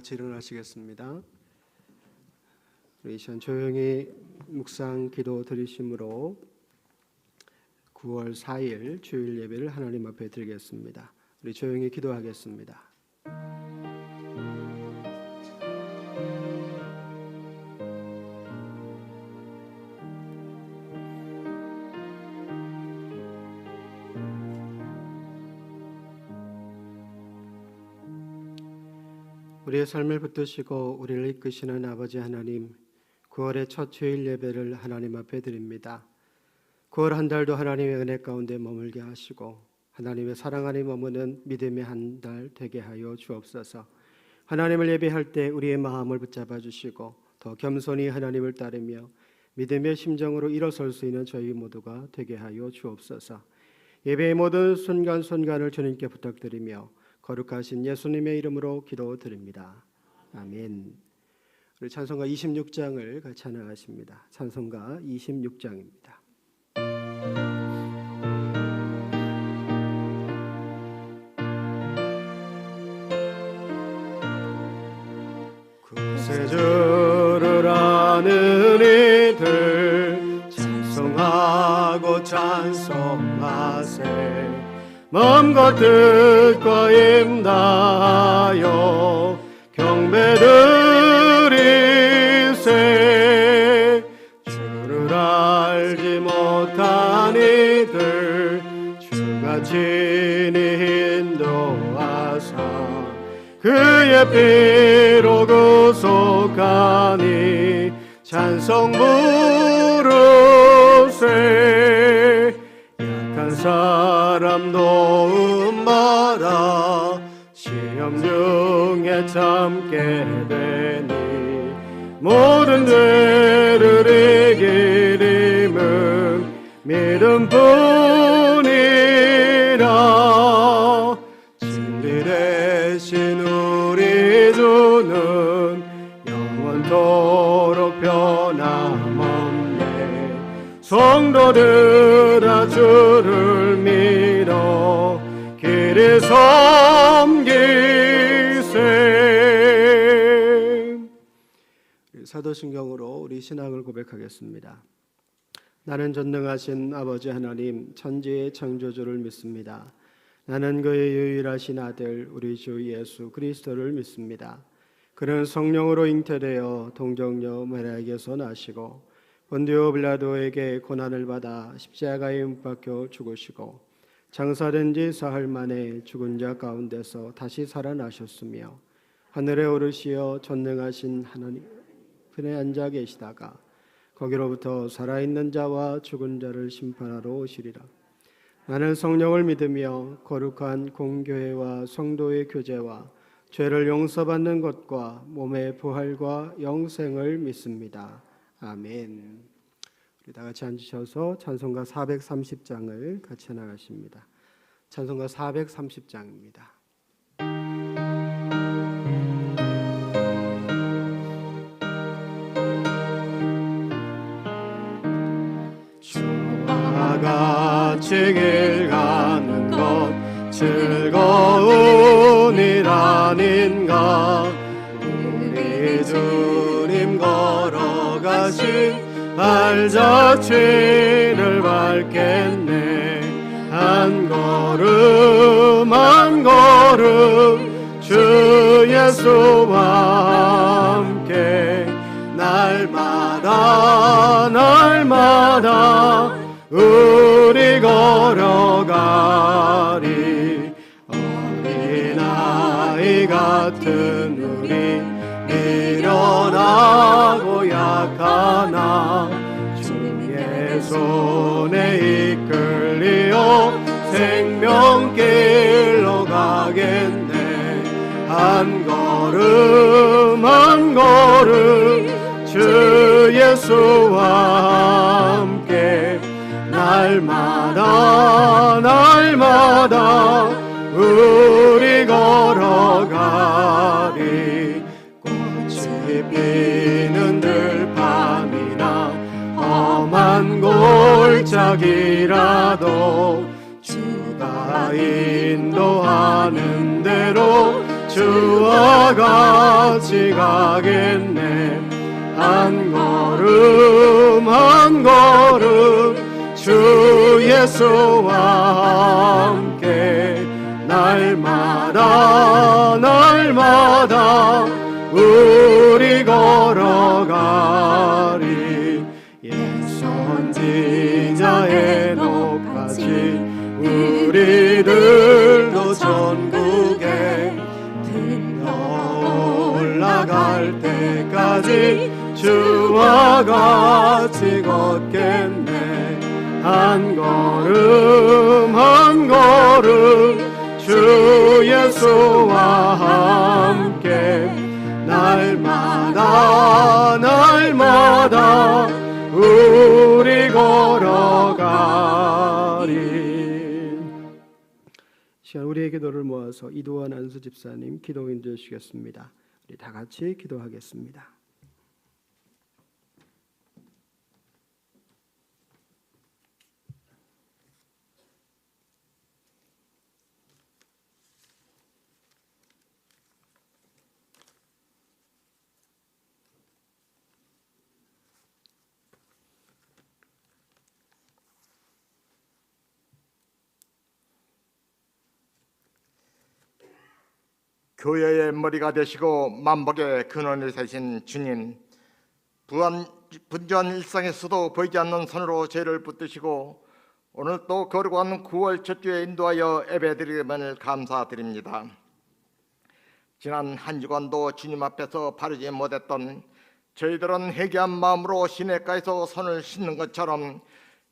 같이 일어나시겠습니다. 우리 이 시간 조용히 묵상 기도 드리심으로 9월 4일 주일 예배를 하나님 앞에 드리겠습니다. 우리 조용히 기도하겠습니다. 우리의 삶을 붙드시고 우리를 이끄시는 아버지 하나님, 9월의 첫 주일 예배를 하나님 앞에 드립니다. 9월 한 달도 하나님의 은혜 가운데 머물게 하시고 하나님의 사랑 안에 머무는 믿음의 한 달 되게 하여 주옵소서. 하나님을 예배할 때 우리의 마음을 붙잡아 주시고 더 겸손히 하나님을 따르며 믿음의 심정으로 일어설 수 있는 저희 모두가 되게 하여 주옵소서. 예배의 모든 순간순간을 주님께 부탁드리며 거룩하신 예수님의 이름으로 기도드립니다. 아멘. 우리 찬송가 26장을 같이 찬양하십니다. 찬송가 26장입니다. 구세주를 아는 이들 찬송하고 찬송하세. 마음과 뜻과 임다하여 경배드리세. 주를 알지 못한 이들 주가 친히 인도하사 그의 피로 구속하니 찬송 부르세. 약한 사람 도움받아 시험 중에 참게 되니 모든 죄를 이길 힘은 믿음뿐이라. 진리 대신 우리 주는 영원토록 변함없네. 성도들아 주를 믿어 길이 섬기세. 사도신경으로 우리 신앙을 고백하겠습니다. 나는 전능하신 아버지 하나님 천지의 창조주를 믿습니다. 나는 그의 유일하신 아들 우리 주 예수 그리스도를 믿습니다. 그는 성령으로 잉태되어 동정녀 마리아에게서 나시고 본디오 빌라도에게 고난을 받아 십자가에 못 박혀 죽으시고 장사된 지 사흘 만에 죽은 자 가운데서 다시 살아나셨으며 하늘에 오르시어 전능하신 하나님 편에 앉아 계시다가 거기로부터 살아있는 자와 죽은 자를 심판하러 오시리라. 나는 성령을 믿으며 거룩한 공교회와 성도의 교제와 죄를 용서받는 것과 몸의 부활과 영생을 믿습니다. 아멘. 우리 다 같이 앉으셔서 찬송가 430장을 같이 나가십니다. 찬송가 430장입니다. 주와 같이 길 가는 것 즐거운 일 아닌가. 우리 주님 걸어가신 발자취를 밟겠네. 한 걸음 한 걸음 주 예수와 함께 날마다 날마다 우리 걸어가리. 어린아이 같은 우리 미련하고 약하나 주의 손에 이끌리어 생명길로 가겠네. 한 걸음 한 걸음 주 예수와 함께 날마다 날마다 우리 걸어가리. 꽃이 피는 들판이나 험한 골짜기라도 주가 인도하는 대로 주와 같이 가겠네. 한 걸음 한 걸음 주 예수와 함께 날마다 날마다 우리 걸어가리. 옛 선지자의 녹같이 우리들도 천국에 들러 올라갈 때까지 주와 같이 걷겠네. 한 걸음 한 걸음 주 예수와 함께 날마다 날마다 우리 걸어가리. 시간 우리의 기도를 모아서 이두원 안수 집사님 기도 인도해 주시겠습니다. 우리 다 같이 기도하겠습니다. 교회의 머리가 되시고 만복의 근원이 되신 주님, 분주한 일상에서도 보이지 않는 손으로 죄를 붙드시고 오늘 또 거룩한 9월 첫 주에 인도하여 예배드림을 감사드립니다. 지난 한 주간도 주님 앞에서 바르지 못했던 저희들은 회개한 마음으로 시냇가에서 손을 씻는 것처럼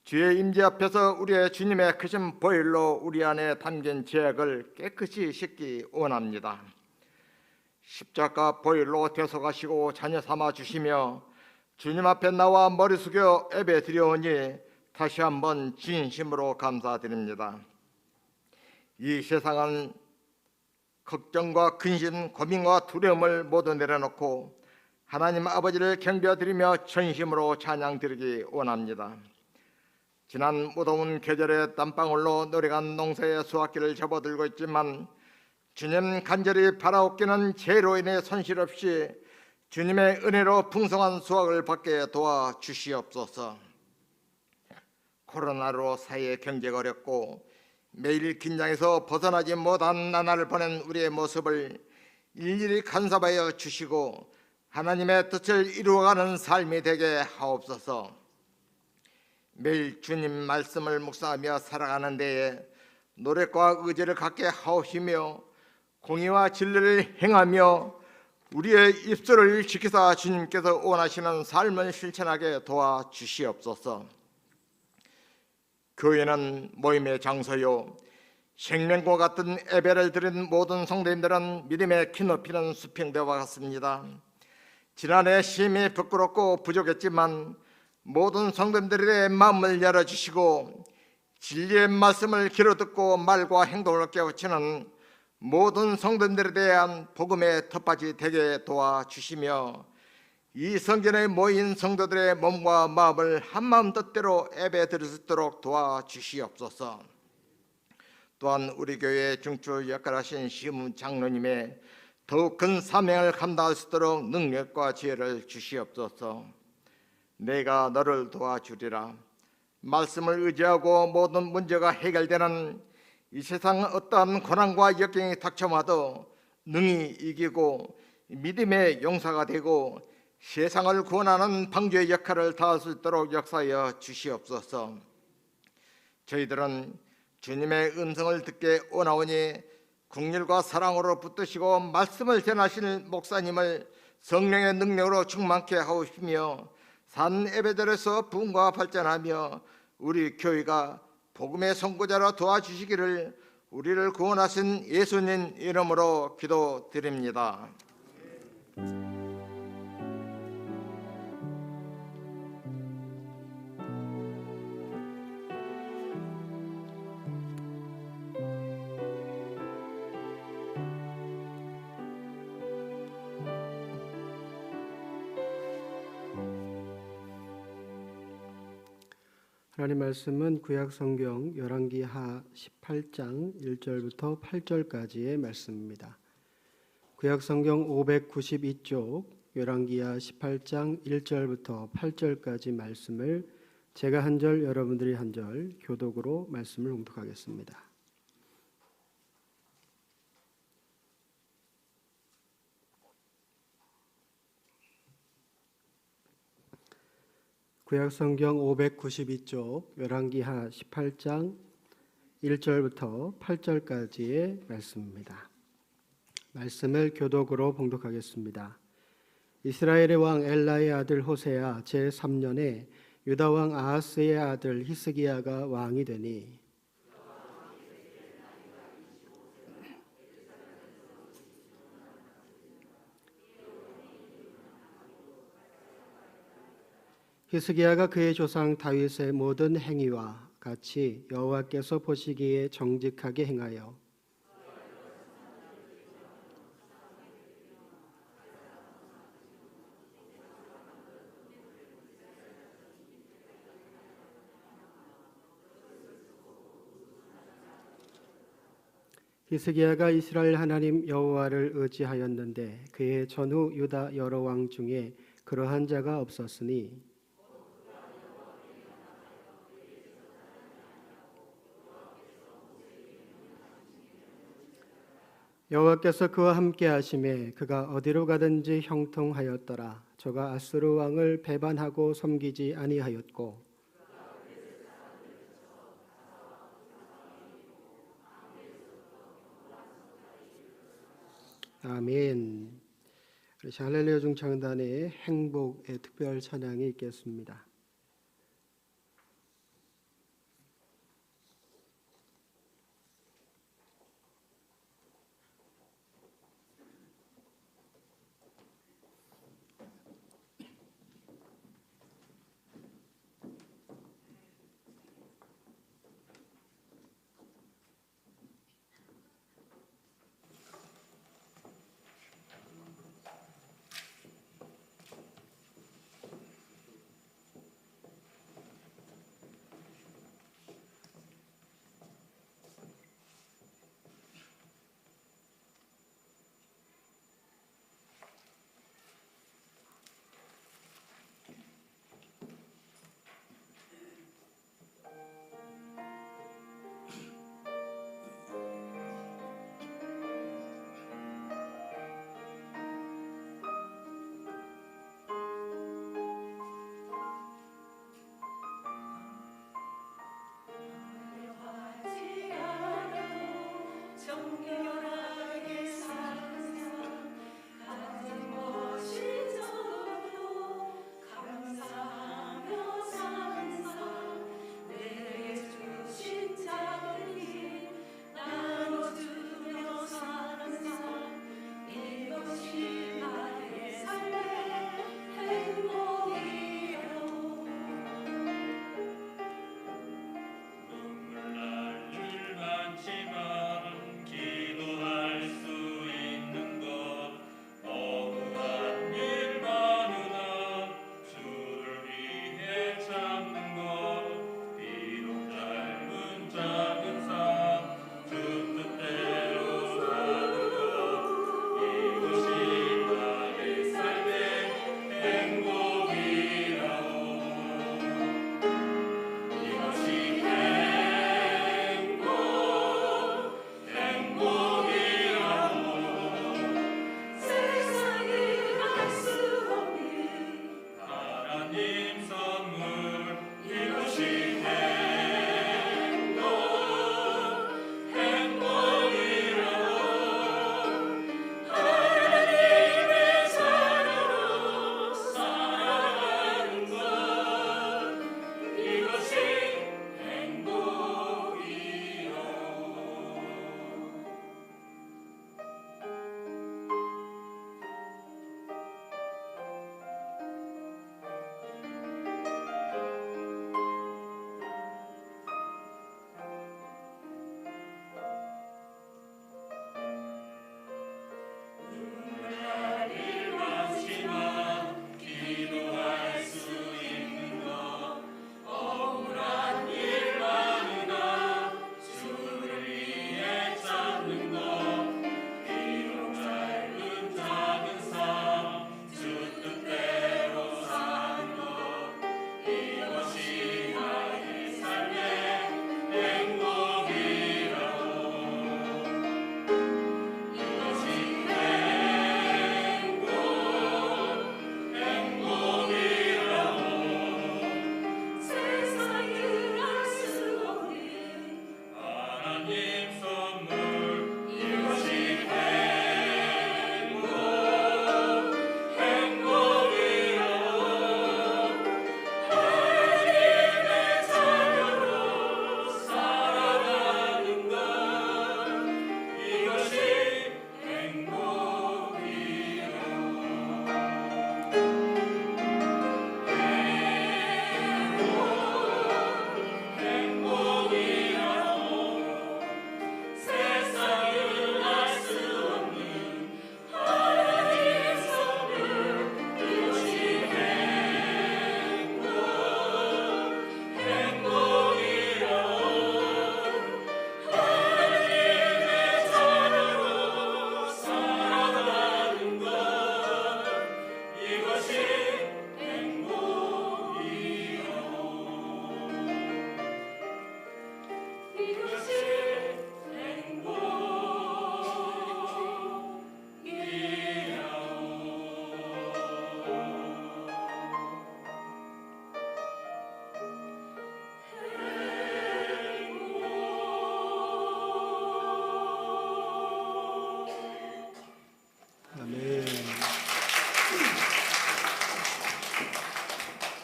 주의 임재 앞에서 우리의 주님의 크신 보혈로 우리 안에 담긴 죄악을 깨끗이 씻기 원합니다. 십자가 보혈로 대속하시고 자녀 삼아 주시며 주님 앞에 나와 머리 숙여 예배 드려오니 다시 한번 진심으로 감사드립니다. 이 세상은 걱정과 근심, 고민과 두려움을 모두 내려놓고 하나님 아버지를 경배드리며 전심으로 찬양드리기 원합니다. 지난 무더운 계절에 땀방울로 노래간 농사의 수확기를 접어들고 있지만 주님 간절히 바라옵기는 죄로 인해 손실 없이 주님의 은혜로 풍성한 수확을 받게 도와주시옵소서. 코로나로 사회의 경제가 어렵고 매일 긴장에서 벗어나지 못한 나날을 보낸 우리의 모습을 일일이 간섭하여 주시고 하나님의 뜻을 이루어가는 삶이 되게 하옵소서. 매일 주님 말씀을 묵상하며 살아가는 데에 노력과 의지를 갖게 하옵시며 공의와 진리를 행하며 우리의 입술을 지키사 주님께서 원하시는 삶을 실천하게 도와주시옵소서. 교회는 모임의 장소요, 생명과 같은 예배를 드린 모든 성도님들은 믿음의 키높이는 수평대와 같습니다. 지난해 심히 부끄럽고 부족했지만 모든 성도님들의 마음을 열어주시고 진리의 말씀을 귀로 듣고 말과 행동을 깨우치는 모든 성도들에 대한 복음의 텃밭이 되게 도와주시며 이 성전에 모인 성도들의 몸과 마음을 한마음 뜻대로 예배 드릴 수 있도록 도와주시옵소서. 또한 우리 교회의 중추 역할하신 시문 장로님의 더욱 큰 사명을 감당할 수 있도록 능력과 지혜를 주시옵소서. 내가 너를 도와주리라. 말씀을 의지하고 모든 문제가 해결되는 이 세상 어떠한 고난과 역경이 닥쳐와도 능히 이기고 믿음의 용사가 되고 세상을 구원하는 방주의 역할을 다할 수 있도록 역사하여 주시옵소서. 저희들은 주님의 음성을 듣게 원하오니 긍휼과 사랑으로 붙드시고 말씀을 전하실 목사님을 성령의 능력으로 충만케 하옵시며 산 예배들에서 부흥과 발전하며 우리 교회가 복음의 선구자로 도와주시기를 우리를 구원하신 예수님 이름으로 기도드립니다. 하나님 말씀은 구약 성경 열왕기 하 18장 1절부터 8절까지의 말씀입니다. 구약성경 592쪽 열왕기하 18장 1절부터 8절까지 말씀을 제가 한 절, 여러분들이 한 절 교독으로 말씀을 봉독하겠습니다. 구약성경 592쪽 열왕기하 18장 1절부터 8절까지의 말씀입니다. 말씀을 교독으로 봉독하겠습니다. 이스라엘의 왕 엘라의 아들 호세아 제3년에 유다 왕 아하스의 아들 히스기야가 왕이 되니 히스기야가 그의 조상 다윗의 모든 행위와 같이 여호와께서 보시기에 정직하게 행하여 히스기야가 이스라엘 하나님 여호와를 의지하였는데 그의 전후 유다 여러 왕 중에 그러한 자가 없었으니 여호와께서 그와 함께 하심에 그가 어디로 가든지 형통하였더라. 저가 아수르 왕을 배반하고 섬기지 아니하였고 아멘. 할렐루야 중창단의 행복의 특별 찬양이 있겠습니다.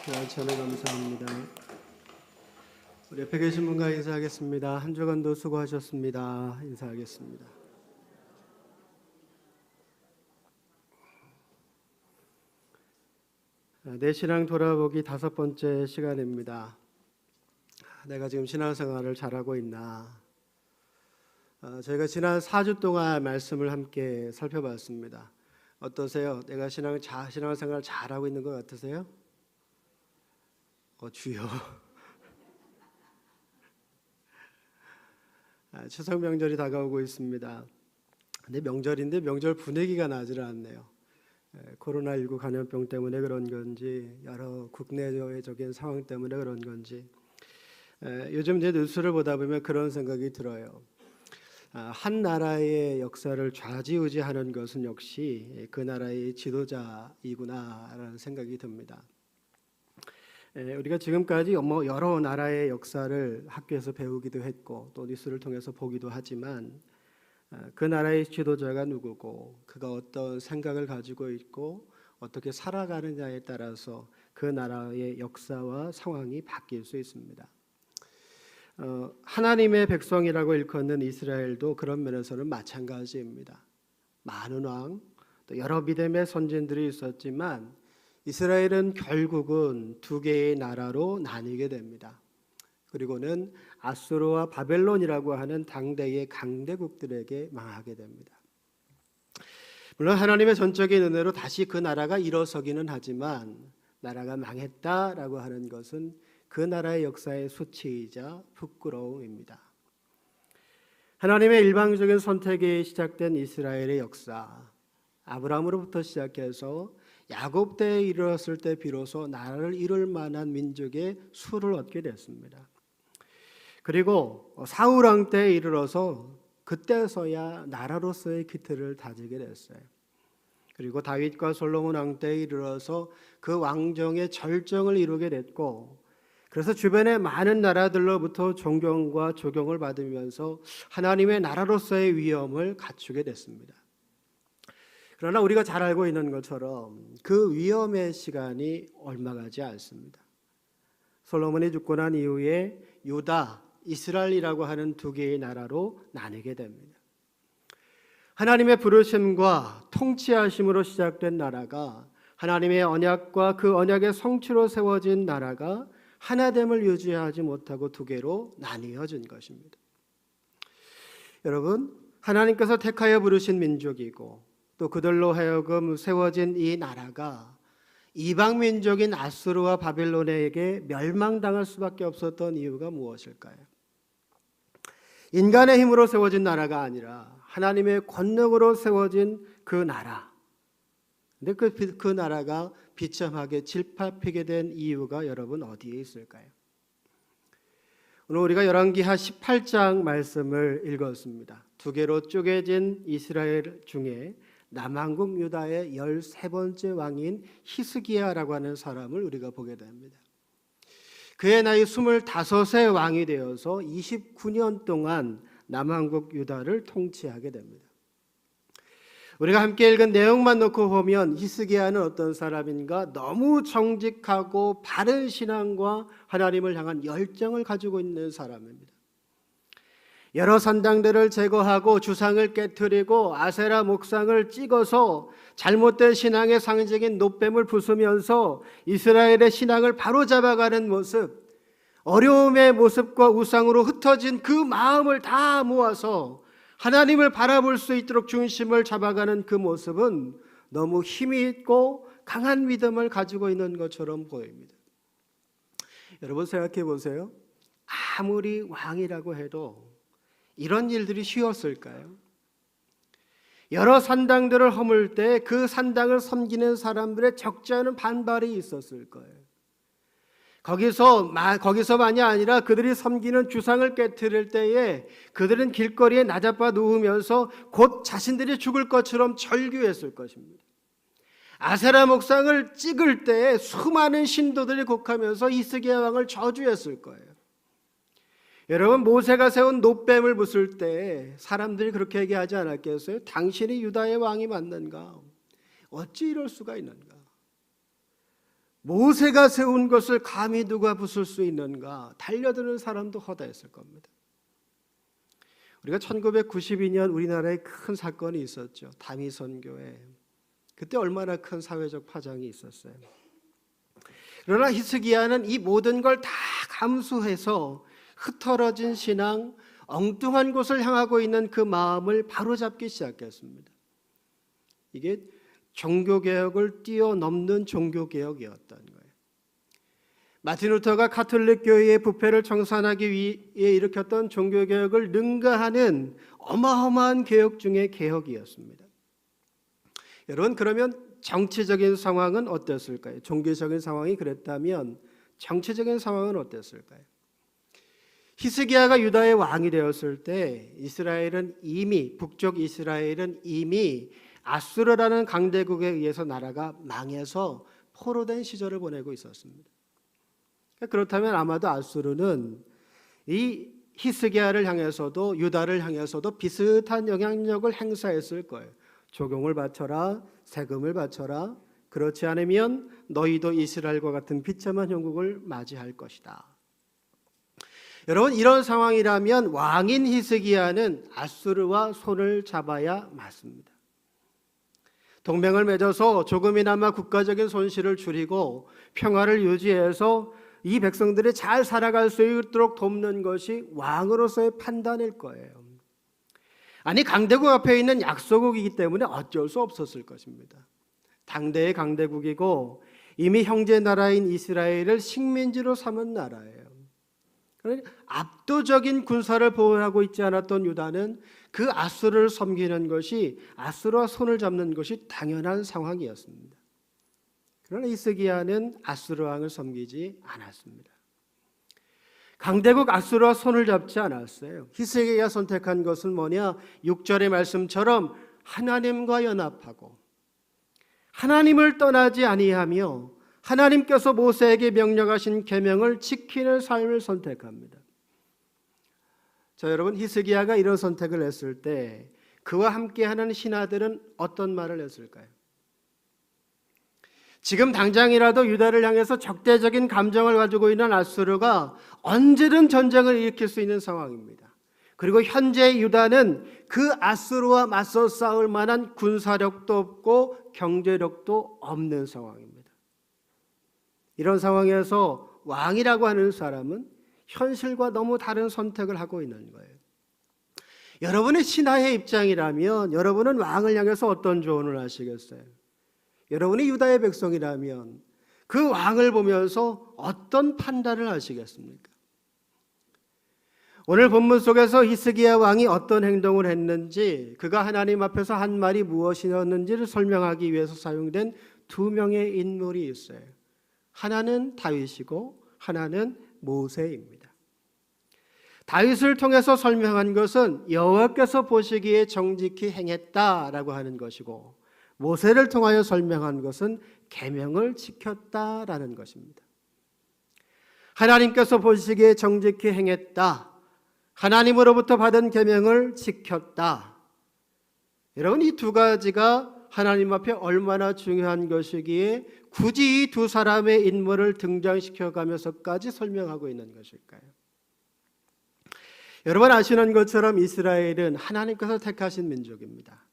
저는 감사합니다. 우리 옆에 계신 분과 인사하겠습니다. 한 주간도 수고하셨습니다. 인사하겠습니다. 내 신앙 돌아보기 5번째 시간입니다. 내가 지금 신앙생활을 잘하고 있나? 저희가 지난 4주 동안 말씀을 함께 살펴봤습니다. 어떠세요? 내가 신앙생활 잘하고 있는 것 같으세요? 주여. 추석 명절이 다가오고 있습니다. 근데 명절인데 명절 분위기가 나질 않네요. 코로나19 감염병 때문에 그런 건지 여러 국내적인 상황 때문에 그런 건지 요즘 이제 뉴스를 보다 보면 그런 생각이 들어요. 한 나라의 역사를 좌지우지하는 것은 역시 그 나라의 지도자이구나라는 생각이 듭니다. 우리가 지금까지 여러 나라의 역사를 학교에서 배우기도 했고 또 뉴스를 통해서 보기도 하지만 그 나라의 지도자가 누구고 그가 어떤 생각을 가지고 있고 어떻게 살아가느냐에 따라서 그 나라의 역사와 상황이 바뀔 수 있습니다. 하나님의 백성이라고 일컫는 이스라엘도 그런 면에서는 마찬가지입니다. 많은 왕, 또 여러 믿음의 선진들이 있었지만 이스라엘은 결국은 두 개의 나라로 나뉘게 됩니다. 그리고는 아수르와 바벨론이라고 하는 당대의 강대국들에게 망하게 됩니다. 물론 하나님의 전적인 은혜로 다시 그 나라가 일어서기는 하지만 나라가 망했다라고 하는 것은 그 나라의 역사의 수치이자 부끄러움입니다. 하나님의 일방적인 선택이 시작된 이스라엘의 역사, 아브라함으로부터 시작해서 야곱 때에 이르렀을 때 비로소 나라를 이룰 만한 민족의 수를 얻게 됐습니다. 그리고 사울 왕 때에 이르러서 그때서야 나라로서의 기틀을 다지게 됐어요. 그리고 다윗과 솔로몬 왕 때에 이르러서 그 왕정의 절정을 이루게 됐고 그래서 주변의 많은 나라들로부터 존경과 조경을 받으면서 하나님의 나라로서의 위엄을 갖추게 됐습니다. 그러나 우리가 잘 알고 있는 것처럼 그 위엄의 시간이 얼마 가지 않습니다. 솔로몬이 죽고 난 이후에 유다, 이스라엘이라고 하는 두 개의 나라로 나뉘게 됩니다. 하나님의 부르심과 통치하심으로 시작된 나라가 하나님의 언약과 그 언약의 성취로 세워진 나라가 하나됨을 유지하지 못하고 두 개로 나뉘어진 것입니다. 여러분, 하나님께서 택하여 부르신 민족이고 또 그들로 하여금 세워진 이 나라가 이방 민족인 아수르와 바벨론에게 멸망당할 수밖에 없었던 이유가 무엇일까요? 인간의 힘으로 세워진 나라가 아니라 하나님의 권능으로 세워진 그 나라. 근데 그 나라가 비참하게 질밟히게 된 이유가 여러분 어디에 있을까요? 오늘 우리가 열왕기하 18장 말씀을 읽었습니다. 두 개로 쪼개진 이스라엘 중에 남한국 유다의 13번째 왕인 히스기야라고 하는 사람을 우리가 보게 됩니다. 그의 나이 25세 왕이 되어서 29년 동안 남한국 유다를 통치하게 됩니다. 우리가 함께 읽은 내용만 놓고 보면 히스기야는 어떤 사람인가? 너무 정직하고 바른 신앙과 하나님을 향한 열정을 가지고 있는 사람입니다. 여러 산당들을 제거하고 주상을 깨트리고 아세라 목상을 찍어서 잘못된 신앙의 상징인 놋뱀을 부수면서 이스라엘의 신앙을 바로잡아가는 모습, 어려움의 모습과 우상으로 흩어진 그 마음을 다 모아서 하나님을 바라볼 수 있도록 중심을 잡아가는 그 모습은 너무 힘이 있고 강한 믿음을 가지고 있는 것처럼 보입니다. 여러분 생각해 보세요. 아무리 왕이라고 해도 이런 일들이 쉬웠을까요? 여러 산당들을 허물 때 그 산당을 섬기는 사람들의 적지 않은 반발이 있었을 거예요. 거기서만이 아니라 그들이 섬기는 주상을 깨트릴 때에 그들은 길거리에 나자빠 누우면서 곧 자신들이 죽을 것처럼 절규했을 것입니다. 아세라 목상을 찍을 때 수많은 신도들이 곡하면서 히스기야 왕을 저주했을 거예요. 여러분, 모세가 세운 놋뱀을 부술 때 사람들이 그렇게 얘기하지 않았겠어요? 당신이 유다의 왕이 맞는가? 어찌 이럴 수가 있는가? 모세가 세운 것을 감히 누가 부술 수 있는가? 달려드는 사람도 허다했을 겁니다. 우리가 1992년 우리나라에 큰 사건이 있었죠. 다미선교회. 그때 얼마나 큰 사회적 파장이 있었어요. 그러나 히스기야는 이 모든 걸 다 감수해서 흩어진 신앙, 엉뚱한 곳을 향하고 있는 그 마음을 바로잡기 시작했습니다. 이게 종교개혁을 뛰어넘는 종교개혁이었던 거예요. 마틴 루터가 가톨릭 교회의 부패를 청산하기 위해 일으켰던 종교개혁을 능가하는 어마어마한 개혁 중의 개혁이었습니다. 여러분, 그러면 정치적인 상황은 어땠을까요? 종교적인 상황이 그랬다면 정치적인 상황은 어땠을까요? 히스기야가 유다의 왕이 되었을 때 북쪽 이스라엘은 이미 아수르라는 강대국에 의해서 나라가 망해서 포로된 시절을 보내고 있었습니다. 그렇다면 아마도 아수르는 이 히스기야를 향해서도 유다를 향해서도 비슷한 영향력을 행사했을 거예요. 조공을 바쳐라, 세금을 바쳐라. 그렇지 않으면 너희도 이스라엘과 같은 비참한 형국을 맞이할 것이다. 여러분, 이런 상황이라면 왕인 히스기야는 아수르와 손을 잡아야 맞습니다. 동맹을 맺어서 조금이나마 국가적인 손실을 줄이고 평화를 유지해서 이 백성들이 잘 살아갈 수 있도록 돕는 것이 왕으로서의 판단일 거예요. 아니, 강대국 앞에 있는 약소국이기 때문에 어쩔 수 없었을 것입니다. 당대의 강대국이고 이미 형제 나라인 이스라엘을 식민지로 삼은 나라예요. 그러니 압도적인 군사를 보유하고 있지 않았던 유다는 그 아수르를 섬기는 것이, 아수르와 손을 잡는 것이 당연한 상황이었습니다. 그러나 히스기야는 아수르 왕을 섬기지 않았습니다. 강대국 아수르와 손을 잡지 않았어요. 히스기야가 선택한 것은 뭐냐? 6절의 말씀처럼 하나님과 연합하고 하나님을 떠나지 아니하며 하나님께서 모세에게 명령하신 계명을 지키는 삶을 선택합니다. 자, 여러분, 히스기야가 이런 선택을 했을 때 그와 함께하는 신하들은 어떤 말을 했을까요? 지금 당장이라도 유다를 향해서 적대적인 감정을 가지고 있는 아수르가 언제든 전쟁을 일으킬 수 있는 상황입니다. 그리고 현재 유다는 그 아수르와 맞서 싸울 만한 군사력도 없고 경제력도 없는 상황입니다. 이런 상황에서 왕이라고 하는 사람은 현실과 너무 다른 선택을 하고 있는 거예요. 여러분의 신하의 입장이라면 여러분은 왕을 향해서 어떤 조언을 하시겠어요? 여러분이 유다의 백성이라면 그 왕을 보면서 어떤 판단을 하시겠습니까? 오늘 본문 속에서 히스기야 왕이 어떤 행동을 했는지, 그가 하나님 앞에서 한 말이 무엇이었는지를 설명하기 위해서 사용된 두 명의 인물이 있어요. 하나는 다윗이고 하나는 모세입니다. 다윗을 통해서 설명한 것은 여호와께서 보시기에 정직히 행했다라고 하는 것이고, 모세를 통하여 설명한 것은 계명을 지켰다라는 것입니다. 하나님께서 보시기에 정직히 행했다, 하나님으로부터 받은 계명을 지켰다. 여러분, 이 두 가지가 하나님 앞에 얼마나 중요한 것이기에 굳이 이 두 사람의 인물을 등장시켜가면서까지 설명하고 있는 것일까요? 여러분 아시는 것처럼 이스라엘은 하나님께서 택하신 민족입니다.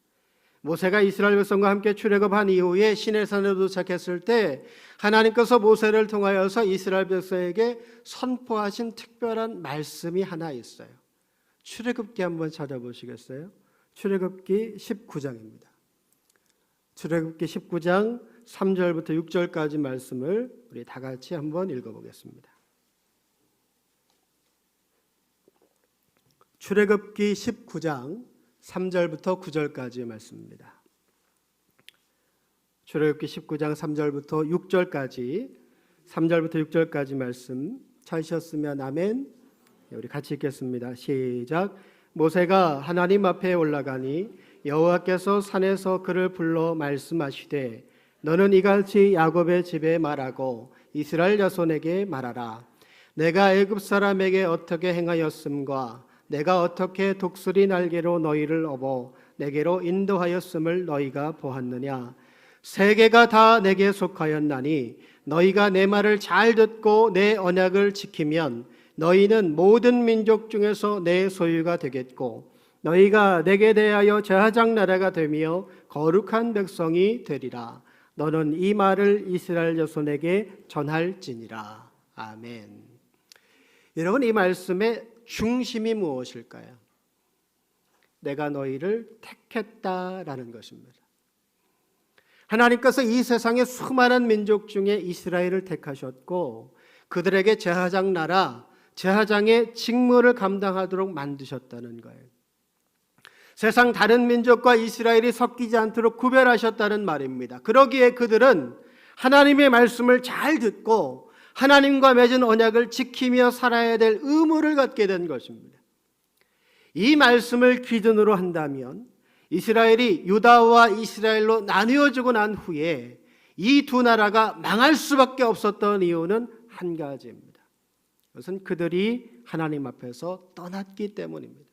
모세가 이스라엘 백성과 함께 출애굽한 이후에 시내산에 도착했을 때 하나님께서 모세를 통하여서 이스라엘 백성에게 선포하신 특별한 말씀이 하나 있어요. 출애굽기 한번 찾아보시겠어요? 출애굽기 19장입니다. 출애굽기 19장 3절부터 6절까지 말씀을 우리 다 같이 한번 읽어보겠습니다. 출애굽기 19장 3절부터 9절까지의 말씀입니다. 출애굽기 19장 3절부터 6절까지, 3절부터 6절까지 말씀 찾으셨으면 아멘. 우리 같이 읽겠습니다. 시작. 모세가 하나님 앞에 올라가니 여호와께서 산에서 그를 불러 말씀하시되 너는 이같이 야곱의 집에 말하고 이스라엘 자손에게 말하라. 내가 애굽 사람에게 어떻게 행하였음과 내가 어떻게 독수리 날개로 너희를 업어 내게로 인도하였음을 너희가 보았느냐. 세계가 다 내게 속하였나니 너희가 내 말을 잘 듣고 내 언약을 지키면 너희는 모든 민족 중에서 내 소유가 되겠고 너희가 내게 대하여 제사장 나라가 되며 거룩한 백성이 되리라. 너는 이 말을 이스라엘 자손에게 전할지니라. 아멘. 여러분, 이 말씀의 중심이 무엇일까요? 내가 너희를 택했다라는 것입니다. 하나님께서 이 세상의 수많은 민족 중에 이스라엘을 택하셨고 그들에게 제사장 나라, 제사장의 직무를 감당하도록 만드셨다는 거예요. 세상 다른 민족과 이스라엘이 섞이지 않도록 구별하셨다는 말입니다. 그러기에 그들은 하나님의 말씀을 잘 듣고 하나님과 맺은 언약을 지키며 살아야 될 의무를 갖게 된 것입니다. 이 말씀을 기준으로 한다면 이스라엘이 유다와 이스라엘로 나뉘어지고 난 후에 이 두 나라가 망할 수밖에 없었던 이유는 한 가지입니다. 그것은 그들이 하나님 앞에서 떠났기 때문입니다.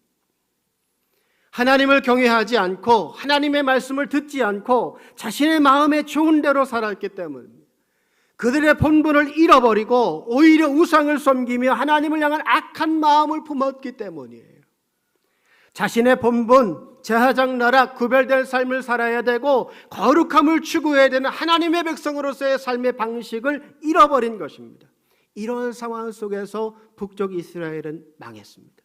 하나님을 경외하지 않고 하나님의 말씀을 듣지 않고 자신의 마음에 좋은 대로 살았기 때문입니다. 그들의 본분을 잃어버리고 오히려 우상을 섬기며 하나님을 향한 악한 마음을 품었기 때문이에요. 자신의 본분, 제사장 나라, 구별된 삶을 살아야 되고 거룩함을 추구해야 되는 하나님의 백성으로서의 삶의 방식을 잃어버린 것입니다. 이런 상황 속에서 북쪽 이스라엘은 망했습니다.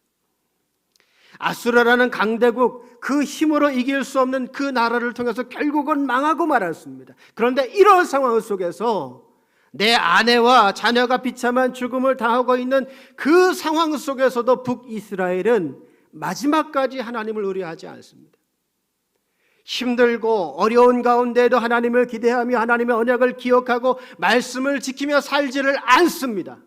아수르라는 강대국, 그 힘으로 이길 수 없는 그 나라를 통해서 결국은 망하고 말았습니다. 그런데 이런 상황 속에서 내 아내와 자녀가 비참한 죽음을 당하고 있는 그 상황 속에서도 북이스라엘은 마지막까지 하나님을 의뢰하지 않습니다. 힘들고 어려운 가운데에도 하나님을 기대하며 하나님의 언약을 기억하고 말씀을 지키며 살지를 않습니다.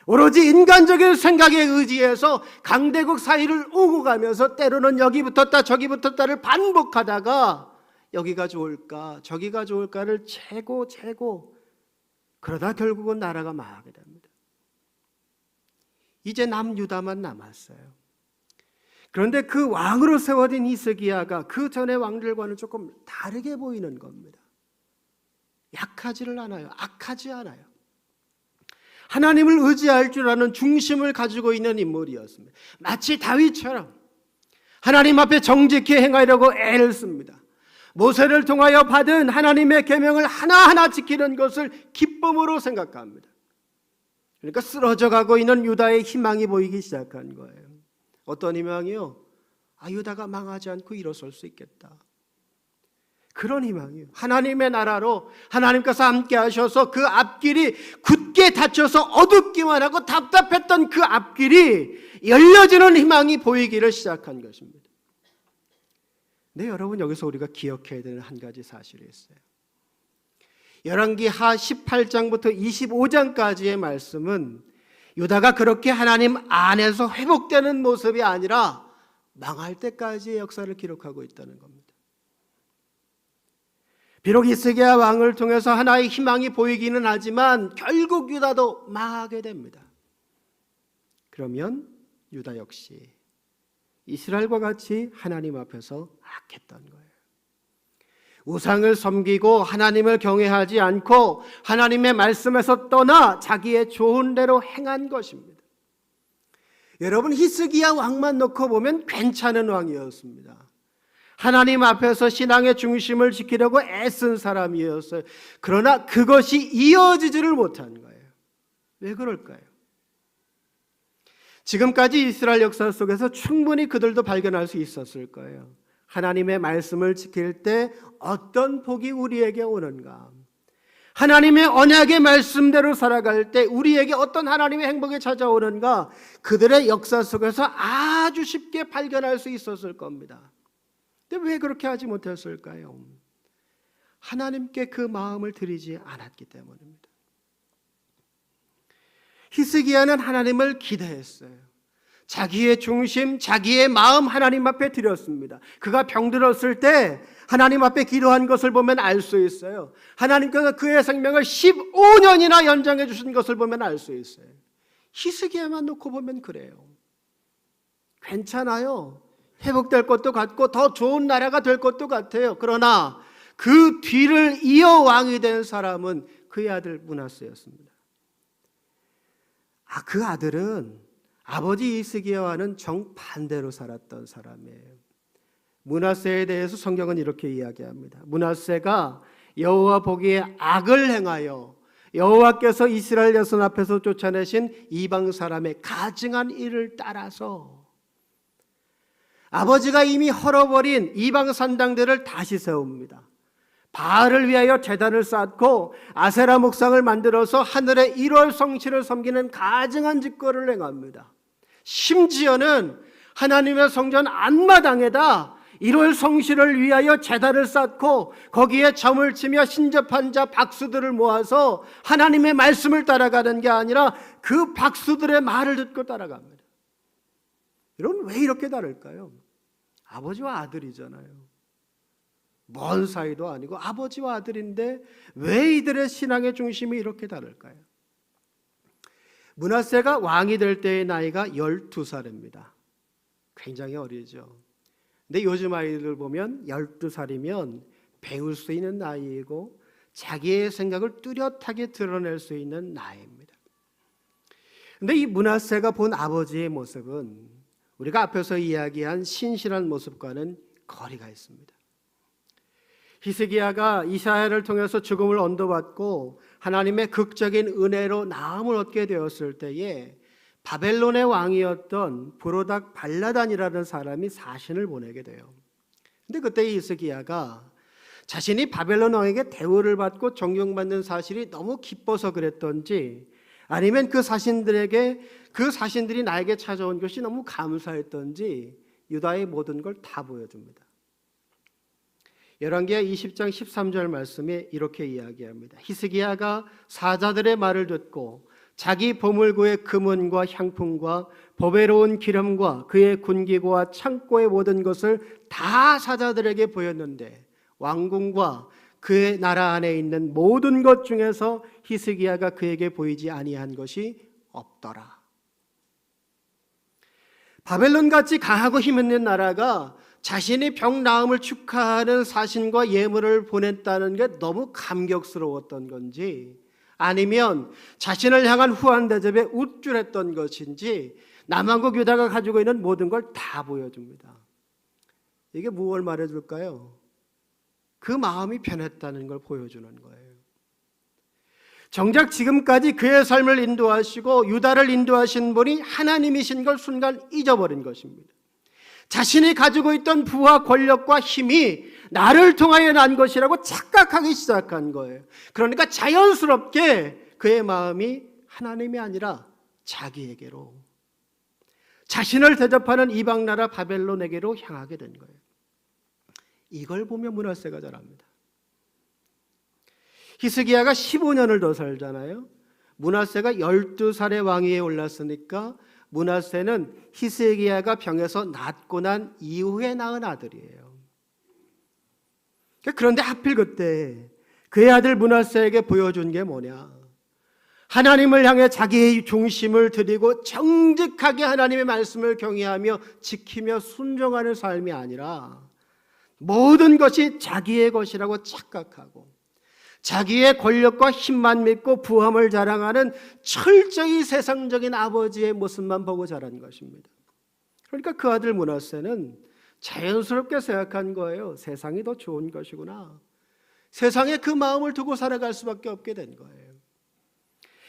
오로지 인간적인 생각에 의지해서 강대국 사이를 오고 가면서 때로는 여기 붙었다 저기 붙었다를 반복하다가 여기가 좋을까 저기가 좋을까를 재고 그러다 결국은 나라가 망하게 됩니다. 이제 남유다만 남았어요. 그런데 그 왕으로 세워진 히스기야가 그 전의 왕들과는 조금 다르게 보이는 겁니다. 약하지를 않아요. 악하지 않아요. 하나님을 의지할 줄 아는 중심을 가지고 있는 인물이었습니다. 마치 다윗처럼 하나님 앞에 정직히 행하려고 애를 씁니다. 모세를 통하여 받은 하나님의 계명을 하나하나 지키는 것을 기쁨으로 생각합니다. 그러니까 쓰러져 가고 있는 유다의 희망이 보이기 시작한 거예요. 어떤 희망이요? 유다가 망하지 않고 일어설 수 있겠다. 그런 희망이요. 하나님의 나라로 하나님께서 함께 하셔서 그 앞길이 굳게 닫혀서 어둡기만 하고 답답했던 그 앞길이 열려지는 희망이 보이기를 시작한 것입니다. 네, 여러분, 여기서 우리가 기억해야 되는 한 가지 사실이 있어요. 열왕기하 18장부터 25장까지의 말씀은 유다가 그렇게 하나님 안에서 회복되는 모습이 아니라 망할 때까지의 역사를 기록하고 있다는 겁니다. 비록 히스기야 왕을 통해서 하나의 희망이 보이기는 하지만 결국 유다도 망하게 됩니다. 그러면 유다 역시 이스라엘과 같이 하나님 앞에서 악했던 거예요. 우상을 섬기고 하나님을 경외하지 않고 하나님의 말씀에서 떠나 자기의 좋은 대로 행한 것입니다. 여러분, 히스기야 왕만 놓고 보면 괜찮은 왕이었습니다. 하나님 앞에서 신앙의 중심을 지키려고 애쓴 사람이었어요. 그러나 그것이 이어지지를 못한 거예요. 왜 그럴까요? 지금까지 이스라엘 역사 속에서 충분히 그들도 발견할 수 있었을 거예요. 하나님의 말씀을 지킬 때 어떤 복이 우리에게 오는가? 하나님의 언약의 말씀대로 살아갈 때 우리에게 어떤 하나님의 행복이 찾아오는가? 그들의 역사 속에서 아주 쉽게 발견할 수 있었을 겁니다. 근데 왜 그렇게 하지 못했을까요? 하나님께 그 마음을 드리지 않았기 때문입니다. 히스기야는 하나님을 기대했어요. 자기의 중심, 자기의 마음 하나님 앞에 드렸습니다. 그가 병들었을 때 하나님 앞에 기도한 것을 보면 알 수 있어요. 하나님께서 그의 생명을 15년이나 연장해 주신 것을 보면 알 수 있어요. 히스기야만 놓고 보면 그래요. 괜찮아요. 회복될 것도 같고 더 좋은 나라가 될 것도 같아요. 그러나 그 뒤를 이어 왕이 된 사람은 그의 아들 므낫세였습니다. 그 아들은 아버지 히스기야와는 정반대로 살았던 사람이에요. 므낫세에 대해서 성경은 이렇게 이야기합니다. 므낫세가 여호와 보기에 악을 행하여 여호와께서 이스라엘 자손 앞에서 쫓아내신 이방 사람의 가증한 일을 따라서 아버지가 이미 헐어버린 이방 산당들을 다시 세웁니다. 바알을 위하여 제단을 쌓고 아세라 목상을 만들어서 하늘의 1월 성신을 섬기는 가증한 짓거리를 행합니다. 심지어는 하나님의 성전 안마당에다 1월 성신을 위하여 제단을 쌓고 거기에 점을 치며 신접한 자 박수들을 모아서 하나님의 말씀을 따라가는 게 아니라 그 박수들의 말을 듣고 따라갑니다. 여러분, 왜 이렇게 다를까요? 아버지와 아들이잖아요. 먼 사이도 아니고 아버지와 아들인데 왜 이들의 신앙의 중심이 이렇게 다를까요? 므낫세가 왕이 될 때의 나이가 12살입니다. 굉장히 어리죠. 근데 요즘 아이들 보면 12살이면 배울 수 있는 나이이고 자기의 생각을 뚜렷하게 드러낼 수 있는 나이입니다. 근데 이 므낫세가 본 아버지의 모습은 우리가 앞에서 이야기한 신실한 모습과는 거리가 있습니다. 히스기야가 이사야를 통해서 죽음을 언도받고 하나님의 극적인 은혜로 나음을 얻게 되었을 때에 바벨론의 왕이었던 브로닥 발라단이라는 사람이 사신을 보내게 돼요. 근데 그때 히스기야가 자신이 바벨론 왕에게 대우를 받고 존경받는 사실이 너무 기뻐서 그랬던지 아니면 그 사신들이 나에게 찾아온 것이 너무 감사했던지 유다의 모든 걸 다 보여줍니다. 열왕기하 20장 13절 말씀에 이렇게 이야기합니다. 히스기야가 사자들의 말을 듣고 자기 보물고의 금은과 향품과 보배로운 기름과 그의 군기고와 창고의 모든 것을 다 사자들에게 보였는데 왕궁과 그의 나라 안에 있는 모든 것 중에서 히스기야가 그에게 보이지 아니한 것이 없더라. 바벨론같이 강하고 힘있는 나라가 자신이 병 나음을 축하하는 사신과 예물을 보냈다는 게 너무 감격스러웠던 건지 아니면 자신을 향한 후한 대접에 우쭐했던 것인지 남왕국 유다가 가지고 있는 모든 걸 다 보여줍니다. 이게 무엇을 말해줄까요? 그 마음이 변했다는 걸 보여주는 거예요. 정작 지금까지 그의 삶을 인도하시고 유다를 인도하신 분이 하나님이신 걸 순간 잊어버린 것입니다. 자신이 가지고 있던 부와 권력과 힘이 나를 통하여 난 것이라고 착각하기 시작한 거예요. 그러니까 자연스럽게 그의 마음이 하나님이 아니라 자기에게로, 자신을 대접하는 이방 나라 바벨론에게로 향하게 된 거예요. 이걸 보면 므낫세가 잘합니다. 히스기야가 15년을 더 살잖아요. 므낫세가 12살의 왕위에 올랐으니까 므낫세는 히스기야가 병에서 낫고 난 이후에 낳은 아들이에요. 그런데 하필 그때 그의 아들 므낫세에게 보여준 게 뭐냐? 하나님을 향해 자기의 중심을 드리고 정직하게 하나님의 말씀을 경외하며 지키며 순종하는 삶이 아니라 모든 것이 자기의 것이라고 착각하고 자기의 권력과 힘만 믿고 부함을 자랑하는 철저히 세상적인 아버지의 모습만 보고 자란 것입니다. 그러니까 그 아들 므낫세는 자연스럽게 생각한 거예요. 세상이 더 좋은 것이구나. 세상에 그 마음을 두고 살아갈 수밖에 없게 된 거예요.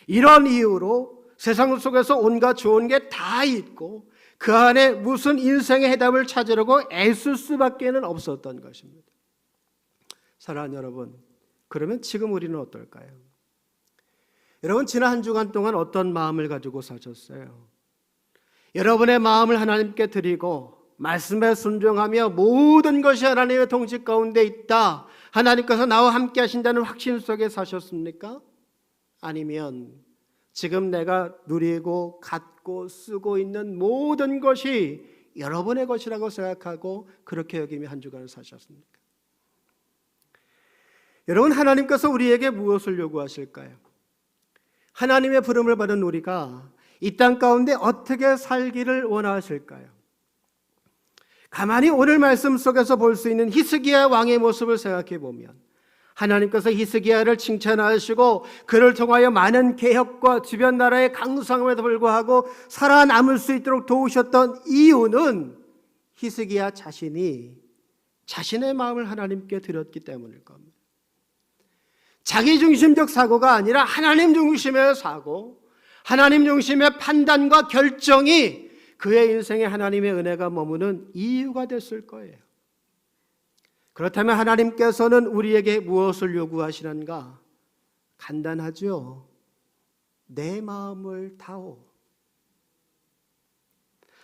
이런 이유로 세상 속에서 온갖 좋은 게 다 있고 그 안에 무슨 인생의 해답을 찾으려고 애쓸 수밖에는 없었던 것입니다. 사랑하는 여러분, 그러면 지금 우리는 어떨까요? 여러분, 지난 한 주간 동안 어떤 마음을 가지고 사셨어요? 여러분의 마음을 하나님께 드리고 말씀에 순종하며 모든 것이 하나님의 통치 가운데 있다, 하나님께서 나와 함께 하신다는 확신 속에 사셨습니까? 아니면 지금 내가 누리고 갖고 쓰고 있는 모든 것이 여러분의 것이라고 생각하고 그렇게 여기며 한 주간을 사셨습니까? 여러분, 하나님께서 우리에게 무엇을 요구하실까요? 하나님의 부름을 받은 우리가 이 땅 가운데 어떻게 살기를 원하실까요? 가만히 오늘 말씀 속에서 볼 수 있는 히스기야 왕의 모습을 생각해 보면 하나님께서 히스기야를 칭찬하시고 그를 통하여 많은 개혁과 주변 나라의 강성함에도 불구하고 살아남을 수 있도록 도우셨던 이유는 히스기야 자신이 자신의 마음을 하나님께 드렸기 때문일 겁니다. 자기 중심적 사고가 아니라 하나님 중심의 사고, 하나님 중심의 판단과 결정이 그의 인생에 하나님의 은혜가 머무는 이유가 됐을 거예요. 그렇다면 하나님께서는 우리에게 무엇을 요구하시는가? 간단하죠. 내 마음을 다오.